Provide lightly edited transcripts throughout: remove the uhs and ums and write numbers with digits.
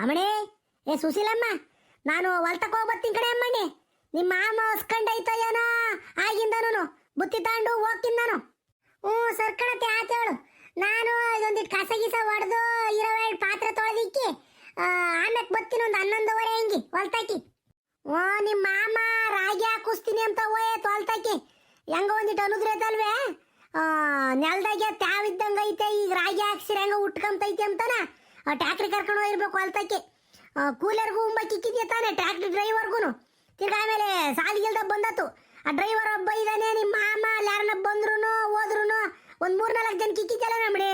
ಅಮ್ಮಣಿ, ಏ ಸುಶೀಲಮ್ಮ, ನಾನು ಹೊಲ್ತಕ್ಕೆ ಹೋಗಿ ಬರ್ತೀನಿ ಕಣೆ ಅಮ್ಮಣ್ಣಿ. ನಿಮ್ಮ ಮಾಮ ಹೊಸ್ಕೊಂಡೈತ ಏನೋ ಆಗಿಂದನು ಬುತ್ತಿ ತಗೊಂಡು ಹೋಗ್ತೀನಿ ನಾನು. ಸರ್ಕಣತೆ ಆತ ಹೇಳು. ನಾನು ಇದೊಂದಿಟ್ಟು ಕಸ ಗಿಸ ಹೊಡೆದು ಇರೋ ಪಾತ್ರೆ ತೊಳೆದಿಕ್ಕಿ ಆಮೇಲೆ ಬರ್ತೀನಿ ಒಂದು 11:30 ಹಂಗಿ ಹೊಲ್ತಾಕಿ. ನಿಮ್ಮ ಮಾಮ ರಾಗಿ ಹಾಕಿಸ್ತೀನಿ ಅಂತ ಹೋಯ್ತು ಹೊಲ್ತಾಕಿ. ಹೆಂಗ ಒಂದಿಟ್ಟು ಅನುದ್ರೈತಲ್ವೇ, ನೆಲ್ದಾಗೆ ತ್ಯಾವಿದ್ದಂಗೆ ಐತೆ. ಈಗ ರಾಗಿ ಹಾಕ್ಸಿರ ಹೆಂಗ ಉಟ್ಕೊಂತೈತಿ ಅಂತಾನ ಟ್ಯಾಕ್ಟ್ರಿ ಕರ್ಕೊಂಡು ಹೋಗಿರ್ಬೇಕು ಹೊಲ್ತಾಕಿ. ಕೂಲರ್ಗೂ ಉಂಬಕ್ಕಿಕ್ಕಿದ್ಯ ತಾನೆ ಟ್ರ್ಯಾಕ್ಟರ್ ಡ್ರೈವರ್ಗೂ. ತಿರ್ಗ ಆಮೇಲೆ ಸಾಲಿಗೆಲ್ದ ಬಂದತ್ತು. ಆ ಡ್ರೈವರ್ ಒಬ್ಬ ಇದ್ದಾನೆ. ನಿಮ್ಮ ಮಾಮ ಯಾರನ್ನ ಬಂದ್ರು ಹೋದ್ರು ಒಂದು 3-4 ಜನಕ್ಕೆ ಇಕ್ಕಿದ್ದಲ್ಲ ನಮ್ಮನೆ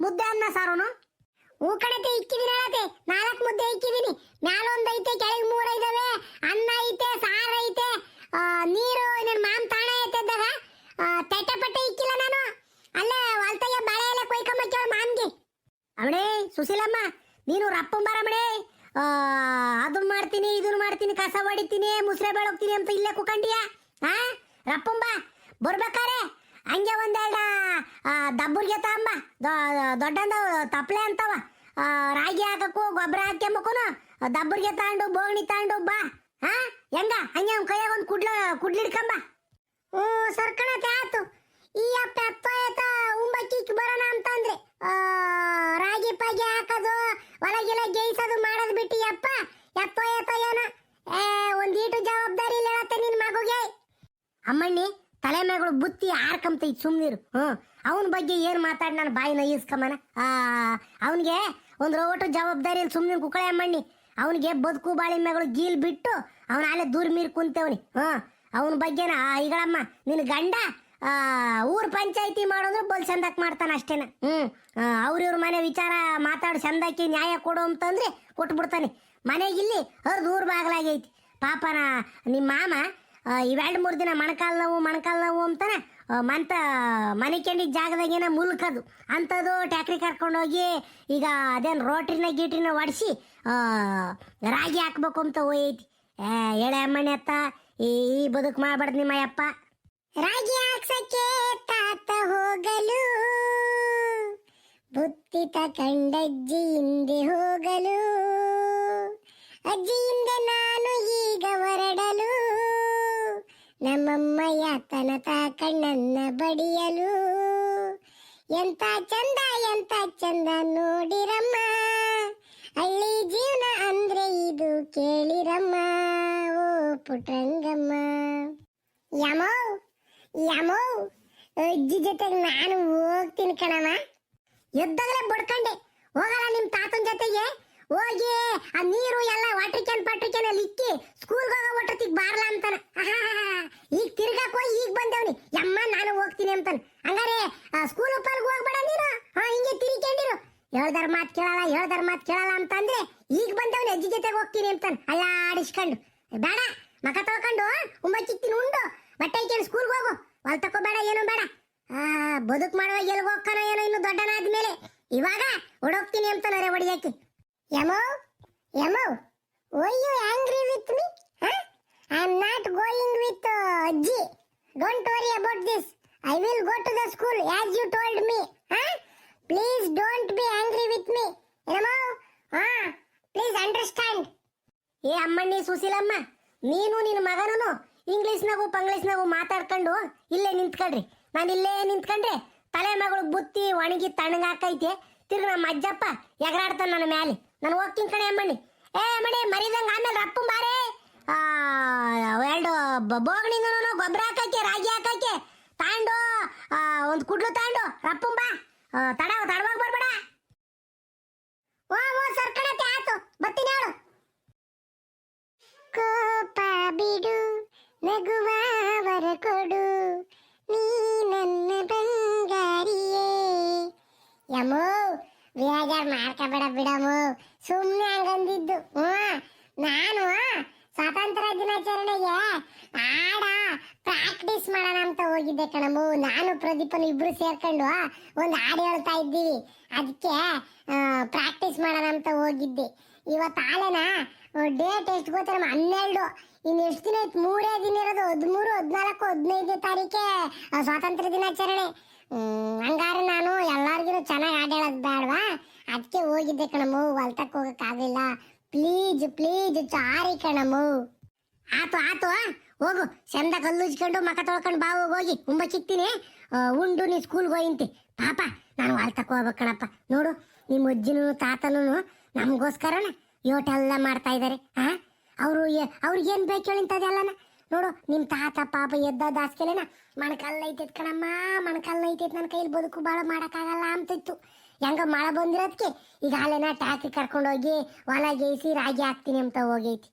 ಮುದ್ದೆ ಅನ್ನ ಸಾರುನು. ಕಣತೆ ಇಕ್ಕಿದೀನಿ ಹೇಳತ್ತೆ. 4 ಮುದ್ದೆ ಇಕ್ಕಿದೀನಿ. ಮ್ಯಾಲೊಂದು ಐತೆ, ಕೆಳಗೆ 3 ಇದಾವೆ. ಅನ್ನ ಐತೆ, ಸಾರು ಐತೆ, ನೀರು ನನ್ನ ಮಾಮ ತಾಣ ಐತೆ ಇದ್ದಾಗ ತೆಟ್ಟೆ ಪಟ್ಟೆ ಇಕ್ಕಿಲ್ಲ ನಾನು. ಅಲ್ಲೇ ಹೊಲ್ತಾಗೆ ಬಾಳೆ ಎಲ್ಲ ಕೊಯ್ಕೊಂಬ ಕೇಳು ಮಾಮ್ಗೆ. ಅವಳೇ ಸುಶೀಲಮ್ಮ, ನೀನು ರಪ್ಪಂಬಾರಮ್ಮಳೆ. ಅದನ್ನ ಮಾಡ್ತೀನಿ ಇದನ್ನ ಮಾಡ್ತೀನಿ, ಕಸ ಹೊಡಿತೀನಿ, ಮುಸ್ರೆ ಬೆಳಗ್ತೀನಿ ಅಂತ ಇಲ್ಲೇ ಕುಕಂಡಿಯಾ? ರಪ್ಪಂಬ ಬರ್ಬೇಕಾರೆ ಹಂಗೆ ಒಂದೆರಡು ದಬ್ಬುರ್ಗೆ ತಗೊಂಬ. ದೊಡ್ಡಂದ ತಪ್ಪಲೆ ಅಂತವ. ರಾಗಿ ಹಾಕಕ್ಕೂ ಗೊಬ್ಬರ ಹಾಕ್ಯಂಬಕ್ಕೂ ದಬ್ಬುರ್ಗೆ ತಗೊಂಡು ಬೋಗಣಿ ತಗೊಂಡು ಬಾ. ಹೆಂಗ ಹಂಗೆ ಅವ್ನ ಕೈಯಾಗ ಒಂದು ಕುಡ್ಲಿಡ್ಕಂಬ. ಸರ್ಕಣತೆ ಆತು. ಈ ಅಪ್ಪ ಎತ್ತ ಉಂಬಕ್ಕಿಕ್ ಬರೋಣ ಅಂತಂದ್ರೆ ರಾಗಿ ಪಾಗಿ ಹಾಕೋದು ಹೊಲಗೆಲ್ಲ ಗೇಯಿಸೋದು ಮಾಡೋದು ಬಿಟ್ಟು ಅಪ್ಪ ಎತ್ತೋ ಏನೋ ಒಂದೀಟು ಜವಾಬ್ದಾರಿ ಇಲ್ಲ ಹೇಳತ್ತೆ ನಿನ್ ಮಗುಗೆ. ಅಮ್ಮಣ್ಣಿ, ತಲೆ ಮೇಗಳು ಬುತ್ತಿ ಆರ್ಕಂತೈತಿ, ಸುಮ್ನಿರು. ಅವನ ಬಗ್ಗೆ ಏನು ಮಾತಾಡಿ ನಾನು ಬಾಯಿ ನಯಿಸ್ಕಮ್ಮನ. ಅವನಿಗೆ ಒಂದು ರೋಟು ಜವಾಬ್ದಾರಿ ಇಲ್ಲಿ ಸುಮ್ಮನೆ ಕುಕ್ಕಳೆ ಅಮ್ಮಣ್ಣಿ. ಅವನಿಗೆ ಬದುಕು ಬಾಳಿ ಮೇಗಳು ಗೀಲ್ ಬಿಟ್ಟು ಅವನ ಅಲ್ಲೇ ದೂರ ಮೀರ್ ಕುಂತೇವನಿ. ಅವನ ಬಗ್ಗೆನ ಈಗಳಮ್ಮ ನಿನ್ನ ಗಂಡ ಊರ್ ಪಂಚಾಯತಿ ಮಾಡೋದ್ರು ಬಲ್ ಚಂದಕ್ ಮಾಡ್ತಾನ ಅಷ್ಟೇನ. ಅವ್ರಿವ್ರ ಮನೆ ವಿಚಾರ ಮಾತಾಡಿ ಚಂದಕ್ಕೆ ನ್ಯಾಯ ಕೊಡು ಅಂತಂದ್ರೆ ಕೊಟ್ಬಿಡ್ತಾನೆ. ಮನೆಗಿಲ್ಲಿ ಹರಿದು ಊರ್ ಬಾಗ್ಲಾಗೈತಿ. ಪಾಪನ ನಿಮ್ಮ ಮಾಮ ಇವೆರಡು 3 ದಿನ ಮೊಣಕಾಲು ನೋವು ಅಂತಾನೆ ಮನೆ ಕೆಂಡಿದ್ದ ಜಾಗದಾಗೇನ ಮುಲ್ಕದು ಅಂಥದ್ದು ಟ್ಯಾಕ್ರಿ ಕರ್ಕೊಂಡೋಗಿ ಈಗ ಅದೇನು ರೋಟ್ರಿನ ಗೀಟ್ರಿನ ಒಡಿಸಿ ರಾಗಿ ಹಾಕ್ಬೇಕು ಅಂತ ಹೋಯ್ತಿ. ಎಳೆ ಅಮ್ಮನೆ ಅತ್ತ ಈ ಬದುಕು ಮಾಡ್ಬಾರ್ದು ನಿಮ್ಮ ಅಪ್ಪ. ರಾಗಿ ಹಾಕ್ಸಕ್ಕೆ ತಾತ ಹೋಗಲು, ಬುತ್ತಿ ತಕಂಡಜ್ಜಿ ಹಿಂದೆ ಹೋಗಲು, ಅಜ್ಜಿಯಿಂದ ನಾನು ಈಗ ಹೊರಡಲು, ನಮ್ಮಮ್ಮ ಯಾತನ ತಾಕಣ್ಣನ್ನ ಬಡಿಯಲು. ಎಂತ ಚಂದ ನೋಡಿರಮ್ಮ, ಹಳ್ಳಿ ಜೀವನ ಅಂದ್ರೆ ಇದು ಕೇಳಿರಮ್ಮ. ಓ ಪುಟ್ರಂಗಮ್ಮ. ಯಮೋ ಅಜ್ಜಿ ಜೊತೆಗೆ ನಾನು ಹೋಗ್ತೀನಿ ಕಣಮ್ಮ. ಎದ್ದಾಗಲೇ ಬಡ್ಕಂಡೆ ಹೋಗಲ್ಲ ನಿಮ್ಮ ತಾತನ ಜೊತೆಗೆ ಹೋಗಿ ಆ ನೀರು ಎಲ್ಲ ವಾಟರ್ ಕ್ಯಾನ್ ಅಲ್ಲಿ ಇಕ್ಕಿ ಸ್ಕೂಲ್ಗೆ ಹೋಗೋ ಒಟ್ಟೊತ್ತಿಗೆ ಬಾರ್ಲ ಅಂತಾನ. ಈಗ ತಿರ್ಗಾಕ್ ಹೋಗಿ ಈಗ ಬಂದವನಿ ಯಮ್ಮ ನಾನು ಹೋಗ್ತೀನಿ ಅಂತಾನ. ಹಂಗಾರೆ ಸ್ಕೂಲ್ ಉಪ್ಪಲ್ಗೆ ಹೋಗ್ಬೇಡ ನೀನು, ಹಿಂಗೆ ತಿರ್ಕೊಂಡಿರು. ಹೇಳ್ದಾರ ಮಾತು ಕೇಳಲ್ಲ ಅಂತಂದ್ರೆ ಈಗ ಬಂದವನಿ ಅಜ್ಜಿ ಜೊತೆಗೆ ಹೋಗ್ತೀನಿ ಅಂತಾನ. ಅಲ್ಲ ಆಡಿಸ್ಕೊಂಡು ಬೇಡ, ಮಕ ತೊಳ್ಕೊಂಡು ಉಂಬಕ್ಕಿಕ್ತೀನಿ ಉಂಡು ಬಟ್ಟೆ ಇಕ್ಕೇನು ಸ್ಕೂಲ್ಗೆ ಹೋಗು. ಹೊಲ್ ತಕೋಬೇಡ, ಏನು ಬೇಡ. ಬದುಕು ಮಾಡುವಾಗ ಎಲ್ಗೆ ಹೋಗ್ತಾನೋ ಏನೋ ಇನ್ನು ದೊಡ್ಡನಾದ್ಮೇಲೆ. ಇವಾಗ ಹೊಡೋಗ್ತೀನಿ ಅಂತಾನೆ ಹೊಡಿಯಾಕಿ. ಯಮೋ why you angry with me? I am not going with Ajji. Don't worry about this. I will go to the school as you told me. Please don't be angry with me. Yamo? Please understand. ಏ ಅಮ್ಮಣ್ಣಿ ಸುಶೀಲಮ್ಮ, ನೀನು ನಿನ್ನ ಮಗನೂ ಇಂಗ್ಲೀಷ್ನಾಗೂ ಮಾತಾಡ್ಕೊಂಡು ಇಲ್ಲೇ ನಿಂತ್ಕೊಳ್ರಿ. ನಾನು ಇಲ್ಲೇ ನಿಂತ್ಕೊಂಡ್ರೆ ತಲೆ ಮಗಳು ಬುತ್ತಿ ಒಣಗಿ ತಣ್ಣಗಾಕೈತೆ. ತಿರ್ಗಿ ನಮ್ಮ ಅಜ್ಜಪ್ಪ ಎಗರಾಡ್ತಾನೆ ನನ್ನ ಮ್ಯಾಲೆ. ನಾನು ಹೋಗ್ತೀನಿ ಕಣೆ ಅಮ್ಮಣ್ಣಿ. ಅಮ್ಮಣ್ಣಿ ಮರಿದಂಗೆ ಆಮೇಲೆ ರಪ್ಪು ಮಾರೇ 2 ಬೋಗಣಿನೂ ಗೊಬ್ಬರ ಹಾಕಕ್ಕೆ ರಾಗಿ ಹಾಕಕ್ಕೆ ತಾಂಡು ಒಂದು ಕುಡ್ಲು ತಾಂಡು ರಪ್ಪುಂಬ. ತಡವಾಗ ಬರ್ಬೇಡ. ಓ ಸರ್ಕಣತೆ ಆತು, ಬರ್ತೀನಿ ಹೇಳು. ಕೋಪ ಬಿಡು, ನಗುವವರ ಕೊಡು, ನೀ ನನ್ನ ಬಂಗಾರಿಯೇ. ಯಮೋ ಬೇಜಾರ್ ಮಾಡ್ಕೋಬೇಡ ಬಿಡಮು, ಸುಮ್ಮನೆ ಹಂಗಂದಿದ್ದು. ನಾನು ಸ್ವಾತಂತ್ರ್ಯ ದಿನಾಚರಣೆಗೆ ಪ್ರಾಕ್ಟೀಸ್ ಮಾಡೋಣ ಅಂತ ಹೋಗಿದ್ದೆ ಕಣಮು. ನಾನು ಪ್ರದೀಪನು ಇಬ್ರು ಸೇರ್ಕೊಂಡು ಒಂದು ಹಾಡು ಹೇಳ್ತಾ ಇದ್ದೀವಿ. ಅದಕ್ಕೆ ಪ್ರಾಕ್ಟೀಸ್ ಮಾಡೋಣ ಅಂತ ಹೋಗಿದ್ದೆ. ಇವತ್ತು ಆಲೆನಾ ಡೇಟ್ ಎಷ್ಟು ಗೊತ್ತಮ್ಮ? 12. ಇನ್ನು ಎಷ್ಟು ದಿನ ಐತೆ? 3 ದಿನ ಇರೋದು. 13, 14, 15 ತಾರೀಕೆ ಸ್ವಾತಂತ್ರ್ಯ ದಿನಾಚರಣೆ. ಹಂಗಾರೆ ನಾನು ಎಲ್ಲಾರ್ಗಿರು ಚೆನ್ನಾಗಿ ಹಾಡು ಹೇಳೋದು ಬೇಡವಾ? ಅದಕ್ಕೆ ಹೋಗಿದ್ದೆ ಕಣಮ್ಮು, ಹೊಲ್ತಕ್ಕೆ ಹೋಗಕ್ಕಾಗಲಿಲ್ಲ. ಪ್ಲೀಜ್ ಪ್ಲೀಜ್ ಸಾರಿ ಕಣಮ್ಮು. ಆತು ಆತು ಹೋಗು, ಚಂದ ಕಲ್ಲುಜ್ಕೊಂಡು ಮಕ ತೊಳ್ಕೊಂಡು ಬಾವು ಹೋಗಿ ಉಂಬ ಚಿಕ್ತೀನಿ. ಉಂಡು ನೀ ಸ್ಕೂಲ್ಗೆ ಹೋಯಿಂತಿ. ಪಾಪ ನಾನು ಹೊಲ್ತಕ್ಕೆ ಹೋಗ್ಬೇಕು ಕಣಪ್ಪ. ನೋಡು ನಿಮ್ಮ ಅಜ್ಜಿನೂ ತಾತನೂ ನಮಗೋಸ್ಕರನ ಯೋಟೆಲ್ಲ ಮಾಡ್ತಾ ಇದ್ದಾರೆ. ಅವ್ರಿಗೇನು ಬೇಕು ಹೇಳಿಂತದೆಲ್ಲನ. ನೋಡು ನಿಮ್ಮ ತಾತ ಪಾಪ ಎದ್ದ ದಾಸ್ಕೆಲೆನ ಮಣಕಲ್ಲ ಐತೈತ್ ಕಣಮ್ಮ, ಮಣಕಲ್ಲ ಐತೈತ್, ನನ್ನ ಕೈಲಿ ಬದುಕು ಭಾಳ ಮಾಡೋಕ್ಕಾಗಲ್ಲ ಅಂತಿತ್ತು. ಹೆಂಗ ಮಳೆ ಬಂದಿರೋದಕ್ಕೆ ಈಗ ಅಲ್ಲೇನ ಟ್ಯಾಕ್ರಿ ಕರ್ಕೊಂಡೋಗಿ ಹೊಲ ಗೇಯಿಸಿ ರಾಗಿ ಹಾಕ್ತೀನಿ ಅಂತ ಹೋಗೈತಿ.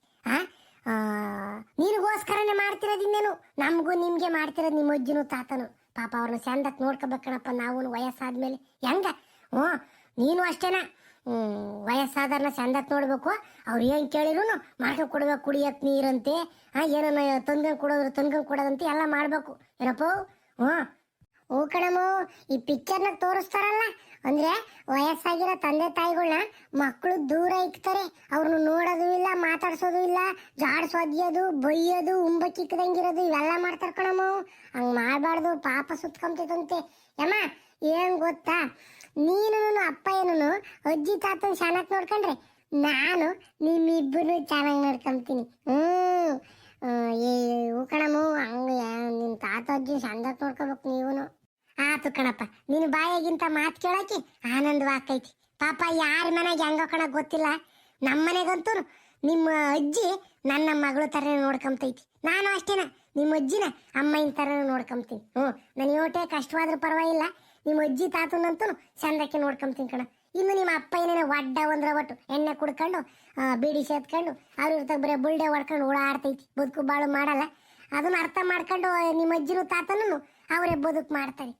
ನಿನಗೋಸ್ಕರನೇ ಮಾಡ್ತಿರೋದಿನ್ನೇನು, ನಮಗೂ ನಿಮಗೆ ಮಾಡ್ತಿರೋದು ನಿಮ್ಮ ಅಜ್ಜಿನೂ ತಾತನು. ಪಾಪ ಅವ್ರನ್ನ ಚಂದಕ್ಕೆ ನೋಡ್ಕೋಬೇಕು ಕಣಪ್ಪ. ನಾವು ವಯಸ್ಸಾದ್ಮೇಲೆ ಹೆಂಗ ನೀನು ಅಷ್ಟೇನ. ವಯಸ್ಸಾದವ್ರನ್ನ ಚಂದಕ್ಕೆ ನೋಡ್ಬೇಕು. ಅವ್ರು ಏನು ಕೇಳಿದ್ರು ಮಾಡ್ಕೊಂಡು ಕೊಡ್ಬೇಕು. ಕುಡಿಯೋಕೆ ನೀರಂತೆ, ಏನನ್ನ ತಂದ್ಕೊಂಡು ಕೊಡೋದ್ರು ತಂದ್ಕೊಂಡು ಕೊಡೋದಂತೆ ಎಲ್ಲ ಮಾಡಬೇಕು ಏನಪ್ಪ. ಹ್ಞೂ ಕಣಮ್ಮ, ಈ ಪಿಕ್ಚರ್ನಾಗ ತೋರಿಸ್ತಾರಲ್ಲ, ಅಂದ್ರೆ ವಯಸ್ಸಾಗಿರೋ ತಂದೆ ತಾಯಿಗಳನ್ನ ಮಕ್ಕಳು ದೂರ ಇಕ್ತಾರೆ. ಅವ್ರನ್ನ ನೋಡೋದು ಇಲ್ಲ, ಮಾತಾಡ್ಸೋದು ಇಲ್ಲ, ಜಾಡ್ಸೋದ್ಯೋದು, ಬೈಯೋದು, ಉಂಬಕ್ಕಿಕ್ಕದಂಗಿರೋದು ಇವೆಲ್ಲ ಮಾಡ್ತಾರೆ ಕಣಮ್ಮ. ಹಂಗೆ ಮಾಡಬಾರ್ದು, ಪಾಪ ಸುತ್ಕೊಂತೈತಂತೆ. ಯಮ್ಮ ಏನ್ ಗೊತ್ತಾ, ನೀನು ಅಪ್ಪ ಏನೂ ಅಜ್ಜಿ ತಾತನ ಚೆನ್ನಾಗಿ ನೋಡ್ಕೊಂಡ್ರೆ ನಾನು ನಿಮ್ಮಿಬ್ಬರು ಚೆನ್ನಾಗಿ ನೋಡ್ಕೊಂತೀನಿ. ಹ್ಞೂ ಕಣಮ್ಮ, ಹಂಗೆ ನಿಮ್ಮ ತಾತ ಅಜ್ಜಿ ಚಂದಾಗಿ ನೋಡ್ಕೋಬೇಕು ನೀವೂ. ಆತು ಕಣಪ್ಪ, ನೀನು ಬಾಯಾಗಿಂತ ಮಾತು ಕೇಳಕ್ಕೆ ಆನಂದವಾಗ್ತೈತಿ. ಪಾಪ ಯಾರ ಮನೆಗೆ ಹೆಂಗೋ ಕಣ ಗೊತ್ತಿಲ್ಲ, ನಮ್ಮ ಮನೆಗಂತೂ ನಿಮ್ಮ ಅಜ್ಜಿ ನನ್ನ ಮಗಳು ಥರನೇ ನೋಡ್ಕೊಂತೈತಿ. ನಾನು ಅಷ್ಟೇನ ನಿಮ್ಮ ಅಜ್ಜಿನ ಅಮ್ಮನ ಥರ ನೋಡ್ಕೊಂತೀನಿ. ನನ್ನ ಯೋಟೆ ಕಷ್ಟವಾದ್ರೂ ಪರವಾಗಿಲ್ಲ, ನಿಮ್ಮ ಅಜ್ಜಿ ತಾತನಂತೂ ಚಂದಕ್ಕೆ ನೋಡ್ಕೊಂತೀನಿ ಕಣ. ಇನ್ನು ನಿಮ್ಮ ಅಪ್ಪ ಏನೇನೋ ಒಡ್ಡ ಒಂದ್ರ ಒಟ್ಟು ಎಣ್ಣೆ ಕುಡ್ಕೊಂಡು ಬೀಡಿ ಸೇತ್ಕೊಂಡು ಅವ್ರ ಇರ್ತಾಗ ಬರೀ ಬುಲ್ಡೆ ಹೊಡ್ಕೊಂಡು ಓಡಾಡ್ತೈತಿ, ಬದುಕು ಬಾಳು ಮಾಡಲ್ಲ. ಅದನ್ನ ಅರ್ಥ ಮಾಡ್ಕೊಂಡು ನಿಮ್ಮ ಅಜ್ಜಿನೂ ತಾತನೂ ಅವರೇ ಬದುಕು ಮಾಡ್ತಾರೆ.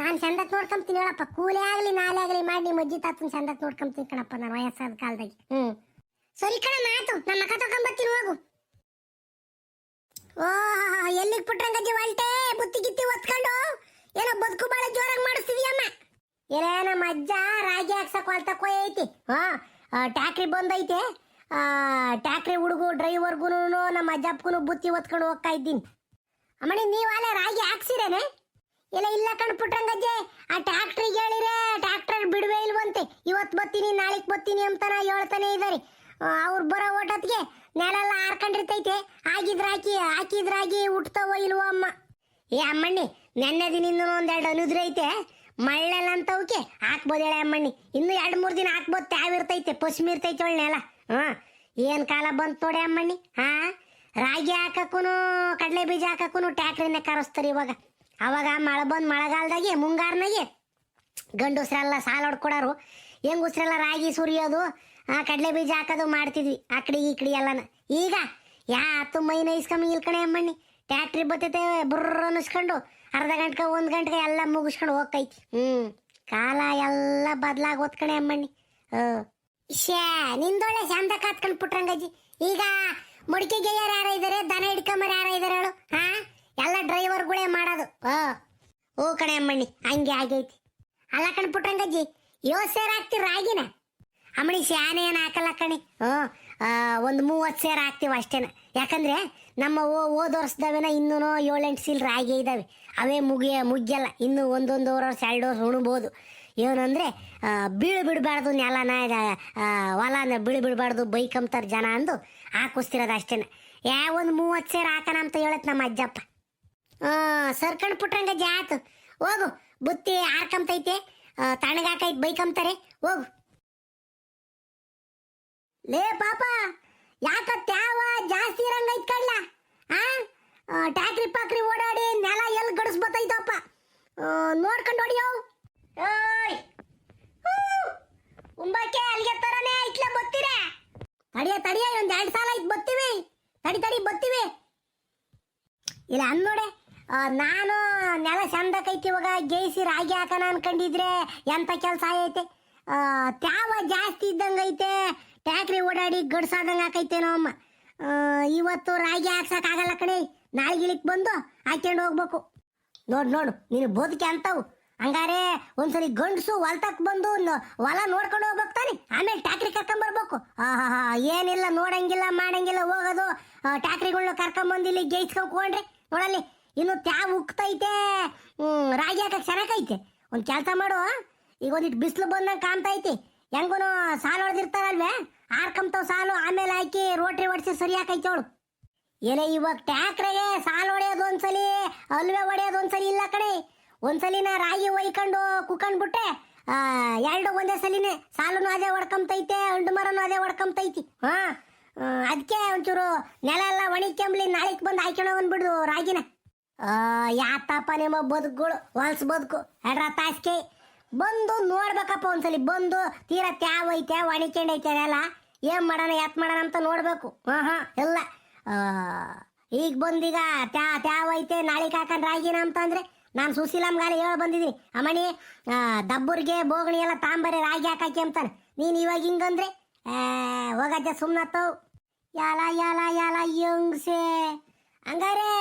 ನಾನು ಚಂದಕ್ಕೆ ನೋಡ್ಕೊಂತೀನಿ ಹೇಳಪ್ಪ. ಕೂಲೇ ಆಗಲಿ ನಾಳೆ ಆಗಲಿ ಮಾಡಿ ನಿಮ್ಮ ಅಜ್ಜಿ ತಾತನ ಚಂದಕ್ಕೆ ನೋಡ್ಕೊಂತೀನಿ ಕಣಪ್ಪ ನಾನು ವಯಸ್ಸಾದ ಕಾಲದಾಗಿ. ಸರಿ ಕಣ, ಮಾತು ನಮ್ಮ ಮಕ ತಗೊಂಬರ್ತೀನಿ ಹೋಗು. ಎಲ್ಲಿಗೆ ಪುಟ್ರಂಗಜ್ಜಿ ಹೊಲ್ಟೆ ಬುತ್ತಿ ಗಿತ್ತಿ ಒತ್ಕೊಂಡು ಏನೋ ಬದುಕು ಬಾಳ ಜೋರಾಗಿ ಮಾಡಿಸ್ತೀವಿಯಮ್ಮ. ಏನೇ ನಮ್ಮ ಅಜ್ಜ ರಾಗಿ ಹಾಕ್ಸಕ್ ಹೊಲ್ತಕ್ಕೆ ಐತಿ. ಟ್ಯಾಕ್ರಿ ಬಂದೈತೆ. ಟ್ಯಾಕ್ರಿ ಹುಡುಗು ಡ್ರೈವರ್ಗೂ ನಮ್ಮ ಅಜ್ಜಪ್ಪಗೂ ಬುತ್ತಿ ಒತ್ಕೊಂಡು ಹೋಗ್ತಾ ಇದ್ದೀನಿ. ಅಮ್ಮಣಿ ನೀವು ಅಲ್ಲೇ ರಾಗಿ ಹಾಕ್ಸಿರೇನೆ? ಇಲ್ಲ ಕಣ್ ಪುಟ್ರಂಗಜ್ಜೆ, ಆ ಟ್ಯಾಕ್ಟ್ರಿಗೆ ಹೇಳಿರೆ ಟ್ಯಾಕ್ಟರ್ ಬಿಡುವೆ ಇಲ್ವಂತೆ. ಇವತ್ತು ಬರ್ತೀನಿ ನಾಳೆಗೆ ಬರ್ತೀನಿ ಅಂತಾನ ಹೇಳ್ತಾನೆ ಇದ್ದಾರೆ. ಅವ್ರು ಬರೋ ಓಟತ್ಗೆ ನೆಲೆಲ್ಲ ಹಾರ್ಕೊಂಡಿರ್ತೈತೆ. ಹಾಕಿದ್ರಾಗಿ ಹುಟ್ತಾವೋ ಇಲ್ವೋ ಅಮ್ಮ. ಅಮ್ಮಣ್ಣಿ ನೆನ್ನೆ ದಿನ ಇನ್ನೂ ಒಂದೆರಡು ಅನುದ್ರೈತೆ, ಮಳ್ಳೆಲ್ಲ ಅಂತವಕ್ಕೆ ಹಾಕ್ಬೋದು ಹೇಳ ಅಮ್ಮಣ್ಣಿ. ಇನ್ನು 2-3 ದಿನ ಹಾಕ್ಬೋದು. ತ್ಯಾವಿರ್ತೈತೆ, ಪಶ್ಮಿ ಇರ್ತೈತೆ ಒಳ್ಳೆ ನೆಲ. ಏನು ಕಾಲ ಬಂತು ನೋಡಿ ಅಮ್ಮಣ್ಣಿ. ರಾಗಿ ಹಾಕಕ್ಕೂ ಕಡಲೆ ಬೀಜ ಹಾಕಕ್ಕೂ ಟ್ಯಾಕ್ರಿನೇ ಕರೆಸ್ತಾರೆ ಇವಾಗ. ಅವಾಗ ಮಳೆ ಬಂದು ಮಳೆಗಾಲದಾಗೆ ಮುಂಗಾರಿನಾಗೆ ಗಂಡಸ್ರೆಲ್ಲ ಸಾಲ ಹೊಡ್ಕೊಡೋರು, ಹೆಂಗಸ್ರೆಲ್ಲ ರಾಗಿ ಸುರಿಯೋದು, ಕಡಲೆ ಬೀಜ ಹಾಕೋದು ಮಾಡ್ತಿದ್ವಿ ಆ ಕಡೆ ಈ ಕಡೆ ಎಲ್ಲನ. ಈಗ ಯಾತು ಮೈನ ಇಸ್ಕೊಂಬ ಇಲ್ಕಣೆ ಅಮ್ಮಣ್ಣಿ. ಟ್ಯಾಕ್ಟ್ರಿ ಬರ್ತೈತೆ, ಬುರ್ರ ಅನ್ನಿಸ್ಕೊಂಡು ಅರ್ಧ ಗಂಟೆ 1 ಗಂಟೆಗೆ ಎಲ್ಲ ಮುಗಿಸ್ಕೊಂಡು ಹೋಗ್ತೈತಿ. ಕಾಲ ಎಲ್ಲ ಬದಲಾಗಿ ಓದ್ಕಣೆ ಅಮ್ಮಣ್ಣಿ. ನಿಂದೊಳ್ಳೆ ಚಂದ ಕಾತ್ಕೊಂಡು ಪುಟ್ರಂಗಜ್ಜಿ. ಈಗ ಮಡಿಕೆ ಗೆಯ್ಯರು ಯಾರ ಇದಾರೆ, ದನ ಹಿಡ್ಕೊಂಬರು ಯಾರ ಇದಾರೆ ಹೇಳು? ಎಲ್ಲ ಡ್ರೈವರ್ಗಳೇ ಮಾಡೋದು. ಓ ಕಣೆ ಅಮ್ಮಣ್ಣಿ, ಹಂಗೆ ಆಗೈತಿ. ಅಲ್ಲ ಕಣ್ ಪುಟ್ರಂಗಜ್ಜಿ, 50 ಸೇರು ಹಾಕ್ತಿರ ರಾಗಿನ? ಅಮ್ಮಣಿ ಶಾನೆ ಏನು ಹಾಕಲ್ಲ ಕಣಿ. ಒಂದು 30 ಸೇರು ಹಾಕ್ತೀವಿ ಅಷ್ಟೇನ. ಯಾಕಂದ್ರೆ ನಮ್ಮ ಹೋದ ವರ್ಷದವೇನ ಇನ್ನೂ 7-8 ಸೀಲ್ ರಾಗಿ ಇದ್ದಾವೆ. ಅವೇ ಮುಗಿಯಲ್ಲ. ಇನ್ನು 1-1.5 ವರ್ಷ 2 ವರ್ಷ ಉಣ್ಬೋದು. ಏನಂದ್ರೆ ಬಿಡಬಾರ್ದು ನೆಲನ, ಹೊಲನ ಬಿಡಬಾರ್ದು, ಬೈಕಂತಾರೆ ಜನ ಅಂದು ಹಾಕಿಸ್ತಿರೋದು ಅಷ್ಟೇನ. ಒಂದು 30 ಸೇರು ಹಾಕೋಣ ಅಂತ ಹೇಳತ್ ನಮ್ಮ ಅಜ್ಜಪ್ಪ. ಸರ್ಕಂಡ್ ಪುಟ್ರಂಗಜ್ಜಿ ಆತು ಹೋಗು. ಬುತ್ತಿ ಹಾರ್ಕಂತೈತೆ, ತಣ್ಣಗಾಕೈತೆ, ಬೈಕಂತಾರೆ ಹೋಗು. ಲೇ ಪಾಪ, ಯಾಕ ತ್ಯಾವ ಜಾಸ್ತಿ ಇರಂಗೈತ್ ಕಡ್ಲ? ಟ್ಯಾಕ್ರಿ ಪಾಕ್ರಿ ಓಡಾಡಿ ನೆಲ ಎಲ್ಲಿ ಗಡಿಸ್ಬತ್ತೈತಪ್ಪ, ನೋಡ್ಕೊಂಡು ಹೊಡಿಯೋ. ಉಂಬಕ್ಕೆ ಅಲ್ಲಿಗೆ ತರನೇ ಐತ್ಲ ಬತ್ತೀರ? ತಡಿಯ 1-2 ಸಾಲ ಐತ್ ಬತ್ತೀವಿ. ತಡಿ ಬತ್ತೀವಿ. ಇಲ್ಲ ಅನ್ನೋಡೆ, ನಾನು ನೆಲ ಚಂದಕೈತಿ ಇವಾಗ ಗೇಯಿಸಿ ರಾಗಿ ಹಾಕೋಣ ಅನ್ಕೊಂಡಿದ್ರೆ ಎಂತ ಕೆಲಸ ಆಗೈತೆ. ತ್ಯಾವ ಜಾಸ್ತಿ ಇದ್ದಂಗೈತೆ, ಟ್ಯಾಕ್ರಿ ಓಡಾಡಿ ಗಡ್ಸಾದಂಗೆ ಹಾಕೈತೇನೋ ಅಮ್ಮ. ಇವತ್ತು ರಾಗಿ ಹಾಕ್ಸಕ್ಕಾಗಲ್ಲ ಕಣೆ, ನಾಳೆಗಿಲಿಕ್ಕೆ ಬಂದು ಹಾಕ್ಕೊಂಡು ಹೋಗ್ಬೇಕು. ನೋಡು ನೀನು ಬದುಕಿ ಅಂತವು. ಹಂಗಾರೆ ಒಂದ್ಸಲಿ ಗಂಡಸು ಹೊಲ್ತಕ್ಕೆ ಬಂದು ಹೊಲ ನೋಡ್ಕೊಂಡು ಹೋಗ್ಬೇಕು ತಾನೆ, ಆಮೇಲೆ ಟ್ಯಾಕ್ರಿ ಕರ್ಕೊಂಬರ್ಬೇಕು. ಏನಿಲ್ಲ, ನೋಡಂಗಿಲ್ಲ ಮಾಡಂಗಿಲ್ಲ, ಹೋಗೋದು ಟ್ಯಾಕ್ರಿಗಳನ್ನ ಕರ್ಕೊಂಬಂದಿಲ್ಲಿ ಗೇಯಿಸ್ಕೊಂಡ್ರೆ ನೋಡಲ್ಲಿ. ಇನ್ನು ತ್ಯಾವ್ ಉಕ್ತೈತೆ, ರಾಗಿ ಹಾಕಕ್ಕೆ ಚೆನ್ನಾಗೈತೆ. ಒಂದು ಕೆಲಸ ಮಾಡು, ಈಗ ಒಂದಿಟ್ಟು ಬಿಸಿಲು ಬಂದಂಗೆ ಕಾಣ್ತೈತಿ, ಹೆಂಗೂನು ಸಾಲು ಹೊಡೆದಿರ್ತಾರಲ್ವೇ ಆರ್ಕಂತಾವ್ ಸಾಲು ಆಮೇಲೆ ಹಾಕಿ ರೋಟ್ರಿ ಹೊಡ್ಸಿ ಸರಿ ಹಾಕೈತೆ ಅವಳು. ಏನೇ ಇವಾಗ ಟ್ಯಾಕ್ರೆಗೆ ಸಾಲು ಹೊಡೆಯೋದು ಒಂದ್ಸಲಿ ಅಲ್ವೆ ಹೊಡೆಯೋದು ಒಂದ್ಸಲಿ ಇಲ್ಲ ಕಡೆ. ಒಂದ್ಸಲಿನ ರಾಗಿ ಒಯ್ಕೊಂಡು ಕುಕ್ಕಂಡ್ಬಿಟ್ಟೆ ಎರಡು ಒಂದೇ ಸಲಿನೇ ಸಾಲನು ಅದೇ ಹೊಡ್ಕೊಂತೈತೆ ಹಣ್ಣು ಮರನು ಅದೇ ಹೊಡ್ಕೊಂತೈತಿ. ಹಾ ಅದಕ್ಕೆ ಒಂಚೂರು ನೆಲ ಎಲ್ಲ ಒಣಿಕೆಂಬ್ಲಿ ನಾಳಿಕ್ ಬಂದು ಹಾಕ್ಯಣ ಬಂದ್ಬಿಡ್ದು ರಾಗಿನ. ಯಾತಪ್ಪ ನಿಮ್ಮ ಬದುಕುಗಳು ಹೊಲ್ಸ್ ಬದುಕು ಎಡ್ರ ತಾಸ್ಕೆ ಬಂದು ನೋಡ್ಬೇಕಪ್ಪ ಒಂದ್ಸಲಿ ಬಂದು ತೀರಾ ತ್ಯಾವ್ ಐತೆ ಒಣಿಕೊಂಡೈತೆ ನೆಲ ಏನ್ ಮಾಡೋಣ ಯಾತ್ ಮಾಡೋಣ ಅಂತ ನೋಡ್ಬೇಕು. ಎಲ್ಲ ಈಗ ಬಂದೀಗ ತ್ಯಾವ್ ಐತೆ ನಾಳಿಗೆ ಹಾಕೊಂಡ್ ರಾಗಿನ ಅಂತಂದ್ರೆ ನಾನು ಸುಶೀಲಮ್ಗಾಲ ಹೇಳ ಬಂದಿದ್ದೀನಿ ಅಮ್ಮಣಿ ದಬ್ಬುರ್ಗೆ ಬೋಗಣಿ ಎಲ್ಲ ತಾಂಬರಿ ರಾಗಿ ಹಾಕಾಕಿ ಅಂತಾನೆ. ನೀನು ಇವಾಗ ಹಿಂಗಂದ್ರೆ ಹೋಗಜ್ಜ ಸುಮ್ನತ್ತವು ಯಾಲ ಯಾಲ ಯಾಲ ಯಂಗ್ಸೆ ಹಂಗಾರೆ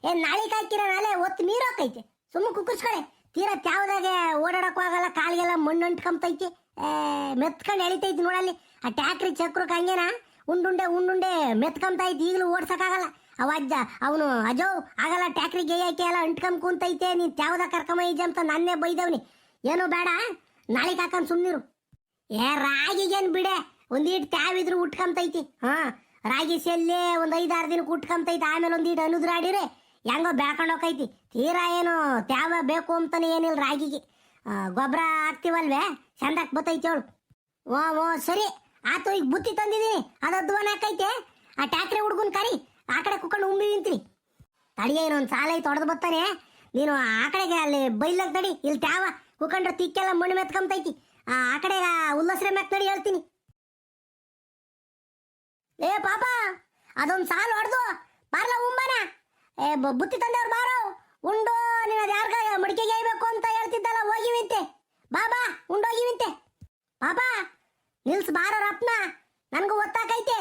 ಏನ್ ನಾಳಿಗೆ ಹಾಕಿರ ನಾಳೆ ಒತ್ತು ನೀರು ಹಾಕೈತೆ ಸುಮ್ಮ ಕುಕ್ಕರ್ಸ್ಕೊಳೆ ತೀರಾ ತ್ಯಾವ್ದಾಗೆ ಓಡಾಡಕ್ಕೂ ಆಗಲ್ಲ ಕಾಲಿಗೆಲ್ಲ ಮಣ್ಣು ಅಂಟ್ಕೊಂತೈತಿ ಮೆತ್ಕೊಂಡು ಎಳಿತೈತಿ ನೋಡಲ್ಲಿ ಆ ಟ್ಯಾಕ್ರಿ ಚಕ್ರಕ್ಕೆ ಹಂಗೇನ ಉಂಡುಂಡೆ ಮೆತ್ಕೊಂತೈತಿ ಈಗಲೂ ಓಡ್ಸಕ್ಕಾಗಲ್ಲ. ಅವ ಅಜ್ಜ ಅವನು ಅಜೋ ಆಗಲ್ಲ ಟ್ಯಾಕ್ರಿ ಗೇಯಕ್ಕೆ ಎಲ್ಲ ಅಂಟ್ಕೊಂಡ್ ಕುಂತೈತೆ ನೀನ್ ತ್ಯಾವ್ದ ಕರ್ಕೊಂಬೈಜ ಅಂತ ನನ್ನೇ ಬೈದವ್ನಿ. ಏನು ಬೇಡ ನಾಳಿಗೆ ಹಾಕೊಂಡ್ ಸುಮ್ನಿರು. ರಾಗಿಗೇನ್ ಬಿಡೆ ಒಂದೀಟ್ ತ್ಯಾವಿದ್ರು ಉಟ್ಕೊಂತೈತಿ. ರಾಗಿ ಸೆಲ್ಲೆ ಒಂದ್ 5-6 ದಿನಕ್ಕೆ ಉಟ್ಕೊಂತೈತಿ ಆಮೇಲೆ ಒಂದೀಟ್ ಅನುದ್ರಾಡಿರೆ ಹೆಂಗೋ ಬೆಳ್ಕೊಂಡು ಹೋಗೈತಿ. ತೀರಾ ಏನು ತ್ಯಾವ ಬೇಕು ಅಂತಾನೆ ಏನಿಲ್ಲ ರಾಗಿಗೆ ಗೊಬ್ಬರ ಹಾಕ್ತಿವಲ್ವೇ ಚಂದಕ್ ಬತ್ತೈತಿ ಅವಳು. ಓ ಸರಿ ಆತು ಈಗ ಬುತ್ತಿ ತಂದಿದ್ದೀನಿ ಅದದ್ವನ ಹಾಕೈತೆ ಆ ಟ್ಯಾಕ್ರಿ ಹುಡ್ಗನ್ ಕರಿ ಆ ಕಡೆ ಕುಕ್ಕೊಂಡು ಉಂಬಿ ನಿಂತೀನಿ. ತಡಿಯ ಇನ್ನೊಂದು ಸಾಲ ಐತೆ ಹೊಡೆದು ಬರ್ತಾನೆ ನೀನು ಆ ಕಡೆಗೆ ಅಲ್ಲಿ ಬೈಲಾಗ ತಡಿ ಇಲ್ಲಿ ತ್ಯಾವ ಕುಕ್ಕಂಡ್ರೆ ತಿಕ್ಕೆಲ್ಲ ಮಣ್ಣು ಮೆತ್ಕೊಂತೈತಿ ಆ ಕಡೆ ಉಲ್ಲಸ್ರೆ ಮ್ಯಾಕ್ ತಡಿ ಹೇಳ್ತೀನಿ. ಏ ಪಾಪ ಅದೊಂದು ಸಾಲು ಹೊಡೆದು ಬಾರ್ಲ ಉಂಬನ ಬುತ್ತಿ ತಂದವ್ರು ಬಾರೋ ಉಂಡು ನೀನು ಅದು ಯಾರ್ಗ ಮಡಿಕೆಗೆ ಏಯ್ಬೇಕು ಅಂತ ಹೇಳ್ತಿದ್ದಲ್ಲ ಹೋಗಿವಿಂತೆ ಬಾಬಾ ಉಂಡೋಗಿವಿಂತೆ ಪಾಪ ನಿಲ್ಸ್ ಬಾರೋ ರಪ್ನ ನನಗೂ ಒತ್ತಾಕೈತೆ.